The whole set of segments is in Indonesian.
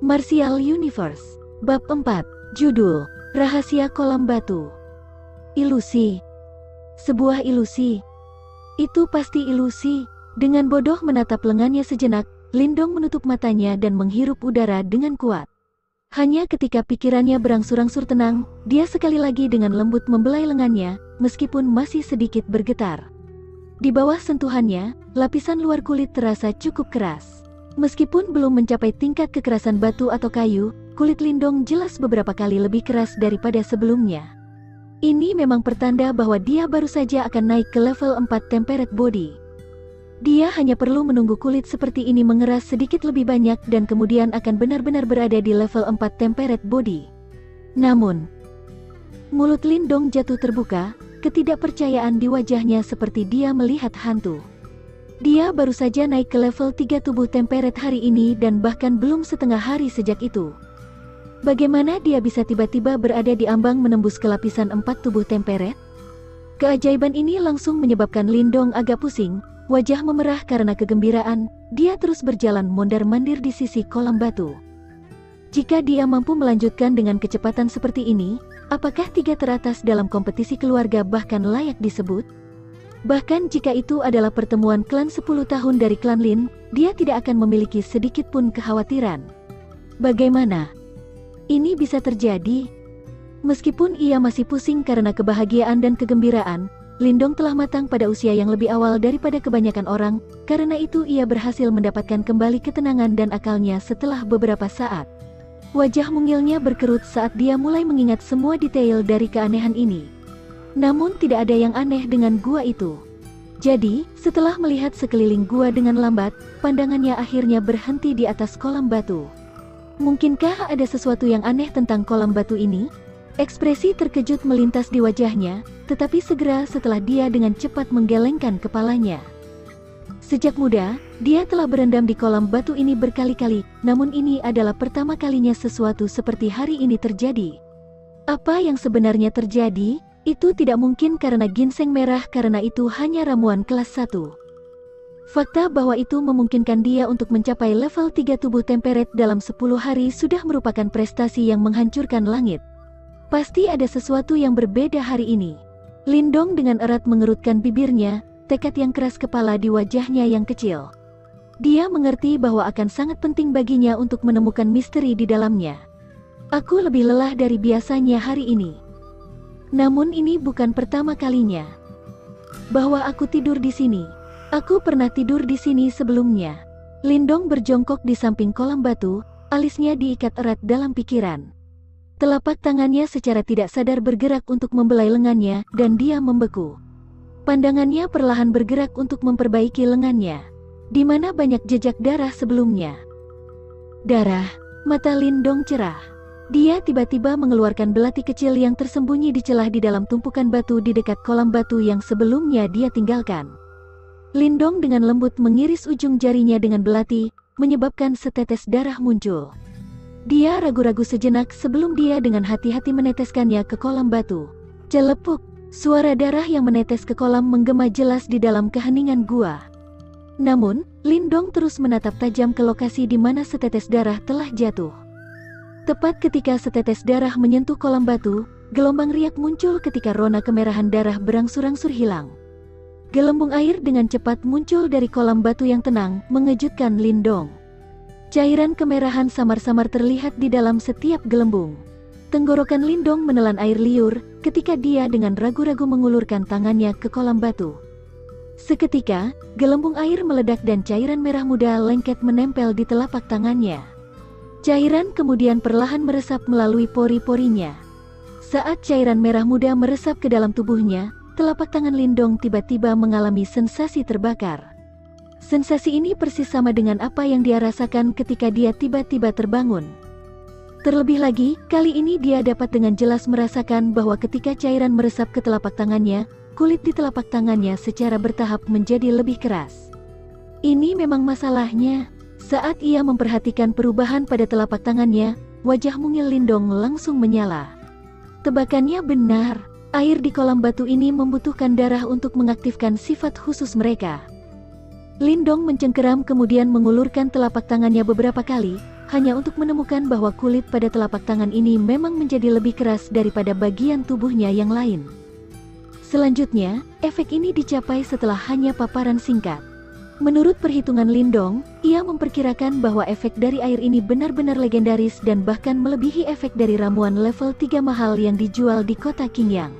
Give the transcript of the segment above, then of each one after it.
Martial Universe. Bab 4. Judul: Rahasia Kolam Batu. Ilusi. Sebuah ilusi. Itu pasti ilusi. Dengan bodoh menatap lengannya sejenak, Lindong menutup matanya dan menghirup udara dengan kuat. Hanya ketika pikirannya berangsur-angsur tenang, dia sekali lagi dengan lembut membelai lengannya, meskipun masih sedikit bergetar. Di bawah sentuhannya, lapisan luar kulit terasa cukup keras. Meskipun belum mencapai tingkat kekerasan batu atau kayu, kulit Lindong jelas beberapa kali lebih keras daripada sebelumnya. Ini memang pertanda bahwa dia baru saja akan naik ke level 4 Temperate Body. Dia hanya perlu menunggu kulit seperti ini mengeras sedikit lebih banyak dan kemudian akan benar-benar berada di level 4 Temperate Body. Namun, mulut Lindong jatuh terbuka, ketidakpercayaan di wajahnya seperti dia melihat hantu. Dia baru saja naik ke level 3 tubuh Temperate hari ini dan bahkan belum setengah hari sejak itu. Bagaimana dia bisa tiba-tiba berada di ambang menembus ke lapisan 4 tubuh Temperate? Keajaiban ini langsung menyebabkan Lindong agak pusing, wajah memerah karena kegembiraan. Dia terus berjalan mondar-mandir di sisi kolam batu. Jika dia mampu melanjutkan dengan kecepatan seperti ini, apakah 3 teratas dalam kompetisi keluarga bahkan layak disebut? Bahkan jika itu adalah pertemuan klan 10 tahun dari klan Lin, dia tidak akan memiliki sedikit pun kekhawatiran. Bagaimana ini bisa terjadi? Meskipun ia masih pusing karena kebahagiaan dan kegembiraan, Lindong telah matang pada usia yang lebih awal daripada kebanyakan orang, karena itu ia berhasil mendapatkan kembali ketenangan dan akalnya setelah beberapa saat. Wajah mungilnya berkerut saat dia mulai mengingat semua detail dari keanehan ini. Namun tidak ada yang aneh dengan gua itu. Jadi, setelah melihat sekeliling gua dengan lambat, pandangannya akhirnya berhenti di atas kolam batu. Mungkinkah ada sesuatu yang aneh tentang kolam batu ini? Ekspresi terkejut melintas di wajahnya, tetapi segera setelah dia dengan cepat menggelengkan kepalanya. Sejak muda, dia telah berendam di kolam batu ini berkali-kali, namun ini adalah pertama kalinya sesuatu seperti hari ini terjadi. Apa yang sebenarnya terjadi? Itu tidak mungkin karena ginseng merah, karena itu hanya ramuan kelas 1. Fakta bahwa itu memungkinkan dia untuk mencapai level 3 tubuh Temperate dalam 10 hari sudah merupakan prestasi yang menghancurkan langit. Pasti ada sesuatu yang berbeda hari ini. Lindong dengan erat mengerutkan bibirnya, tekad yang keras kepala di wajahnya yang kecil. Dia mengerti bahwa akan sangat penting baginya untuk menemukan misteri di dalamnya. Aku lebih lelah dari biasanya hari ini. Namun ini bukan pertama kalinya bahwa aku tidur di sini. Aku pernah tidur di sini sebelumnya. Lindong berjongkok di samping kolam batu, alisnya diikat erat dalam pikiran. Telapak tangannya secara tidak sadar bergerak untuk membelai lengannya, dan dia membeku. Pandangannya perlahan bergerak untuk memperbaiki lengannya, di mana banyak jejak darah sebelumnya. Darah. Mata Lindong cerah. Dia tiba-tiba mengeluarkan belati kecil yang tersembunyi di celah di dalam tumpukan batu di dekat kolam batu yang sebelumnya dia tinggalkan. Lindong dengan lembut mengiris ujung jarinya dengan belati, menyebabkan setetes darah muncul. Dia ragu-ragu sejenak sebelum dia dengan hati-hati meneteskannya ke kolam batu. Celepuk, suara darah yang menetes ke kolam menggema jelas di dalam keheningan gua. Namun, Lindong terus menatap tajam ke lokasi di mana setetes darah telah jatuh. Tepat ketika setetes darah menyentuh kolam batu, gelombang riak muncul ketika rona kemerahan darah berangsur-angsur hilang. Gelembung air dengan cepat muncul dari kolam batu yang tenang, mengejutkan Lindong. Cairan kemerahan samar-samar terlihat di dalam setiap gelembung. Tenggorokan Lindong menelan air liur, ketika dia dengan ragu-ragu mengulurkan tangannya ke kolam batu. Seketika, gelembung air meledak dan cairan merah muda lengket menempel di telapak tangannya. Cairan kemudian perlahan meresap melalui pori-porinya. Saat cairan merah muda meresap ke dalam tubuhnya, telapak tangan Lindong tiba-tiba mengalami sensasi terbakar. Sensasi ini persis sama dengan apa yang dia rasakan ketika dia tiba-tiba terbangun. Terlebih lagi, kali ini dia dapat dengan jelas merasakan bahwa ketika cairan meresap ke telapak tangannya, kulit di telapak tangannya secara bertahap menjadi lebih keras. Ini memang masalahnya. Saat ia memperhatikan perubahan pada telapak tangannya, wajah mungil Lindong langsung menyala. Tebakannya benar, air di kolam batu ini membutuhkan darah untuk mengaktifkan sifat khusus mereka. Lindong mencengkeram kemudian mengulurkan telapak tangannya beberapa kali, hanya untuk menemukan bahwa kulit pada telapak tangan ini memang menjadi lebih keras daripada bagian tubuhnya yang lain. Selanjutnya, efek ini dicapai setelah hanya paparan singkat. Menurut perhitungan Lindong, ia memperkirakan bahwa efek dari air ini benar-benar legendaris dan bahkan melebihi efek dari ramuan level 3 mahal yang dijual di kota Qingyang.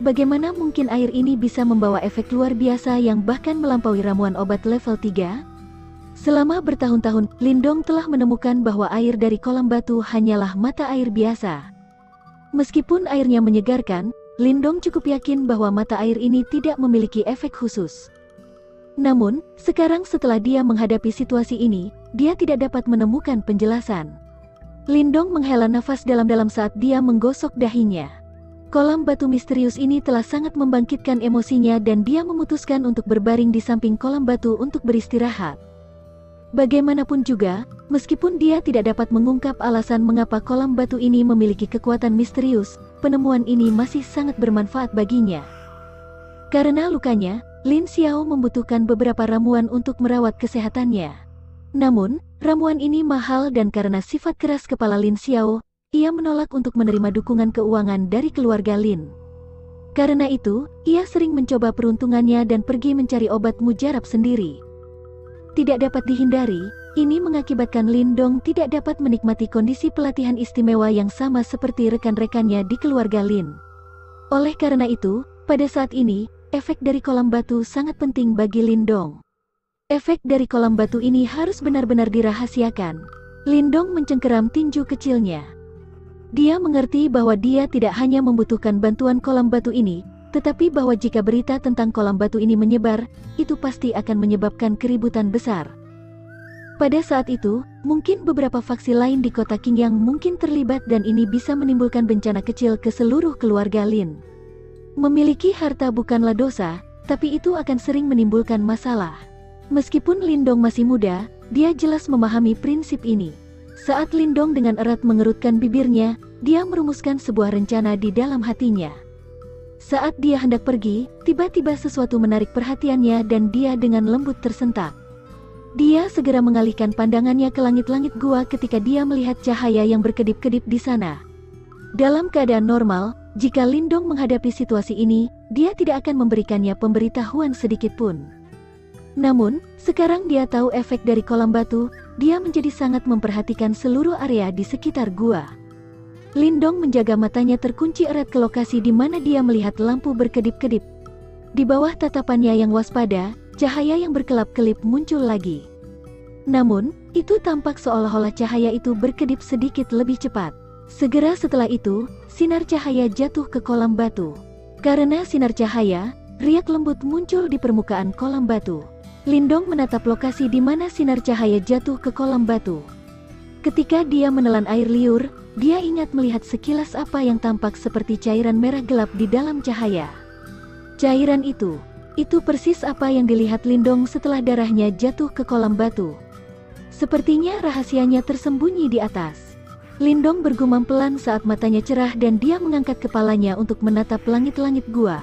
Bagaimana mungkin air ini bisa membawa efek luar biasa yang bahkan melampaui ramuan obat level 3? Selama bertahun-tahun, Lindong telah menemukan bahwa air dari kolam batu hanyalah mata air biasa. Meskipun airnya menyegarkan, Lindong cukup yakin bahwa mata air ini tidak memiliki efek khusus. Namun, sekarang setelah dia menghadapi situasi ini, dia tidak dapat menemukan penjelasan. Lindong menghela nafas dalam-dalam saat dia menggosok dahinya. Kolam batu misterius ini telah sangat membangkitkan emosinya dan dia memutuskan untuk berbaring di samping kolam batu untuk beristirahat. Bagaimanapun juga, meskipun dia tidak dapat mengungkap alasan mengapa kolam batu ini memiliki kekuatan misterius, penemuan ini masih sangat bermanfaat baginya. Karena lukanya, Lin Xiao membutuhkan beberapa ramuan untuk merawat kesehatannya. Namun, ramuan ini mahal dan karena sifat keras kepala Lin Xiao, ia menolak untuk menerima dukungan keuangan dari keluarga Lin. Karena itu, ia sering mencoba peruntungannya dan pergi mencari obat mujarab sendiri. Tidak dapat dihindari, ini mengakibatkan Lindong tidak dapat menikmati kondisi pelatihan istimewa yang sama seperti rekan-rekannya di keluarga Lin. Oleh karena itu, pada saat ini, efek dari kolam batu sangat penting bagi Lindong. Efek dari kolam batu ini harus benar-benar dirahasiakan. Lindong mencengkeram tinju kecilnya. Dia mengerti bahwa dia tidak hanya membutuhkan bantuan kolam batu ini, tetapi bahwa jika berita tentang kolam batu ini menyebar, itu pasti akan menyebabkan keributan besar. Pada saat itu, mungkin beberapa faksi lain di kota Qingyang mungkin terlibat dan ini bisa menimbulkan bencana kecil ke seluruh keluarga Lin. Memiliki harta bukanlah dosa, tapi itu akan sering menimbulkan masalah. Meskipun Lindong masih muda, dia jelas memahami prinsip ini. Saat Lindong dengan erat mengerutkan bibirnya, dia merumuskan sebuah rencana di dalam hatinya. Saat dia hendak pergi, tiba-tiba sesuatu menarik perhatiannya dan dia dengan lembut tersentak. Dia segera mengalihkan pandangannya ke langit-langit gua ketika dia melihat cahaya yang berkedip-kedip di sana. Dalam keadaan normal, jika Lindong menghadapi situasi ini, dia tidak akan memberikannya pemberitahuan sedikit pun. Namun, sekarang dia tahu efek dari kolam batu, dia menjadi sangat memperhatikan seluruh area di sekitar gua. Lindong menjaga matanya terkunci erat ke lokasi di mana dia melihat lampu berkedip-kedip. Di bawah tatapannya yang waspada, cahaya yang berkelap-kelip muncul lagi. Namun, itu tampak seolah-olah cahaya itu berkedip sedikit lebih cepat. Segera setelah itu, sinar cahaya jatuh ke kolam batu. Karena sinar cahaya, riak lembut muncul di permukaan kolam batu. Lindong menatap lokasi di mana sinar cahaya jatuh ke kolam batu. Ketika dia menelan air liur, dia ingat melihat sekilas apa yang tampak seperti cairan merah gelap di dalam cahaya. Cairan itu persis apa yang dilihat Lindong setelah darahnya jatuh ke kolam batu. Sepertinya rahasianya tersembunyi di atas. Lindong bergumam pelan saat matanya cerah dan dia mengangkat kepalanya untuk menatap langit-langit gua.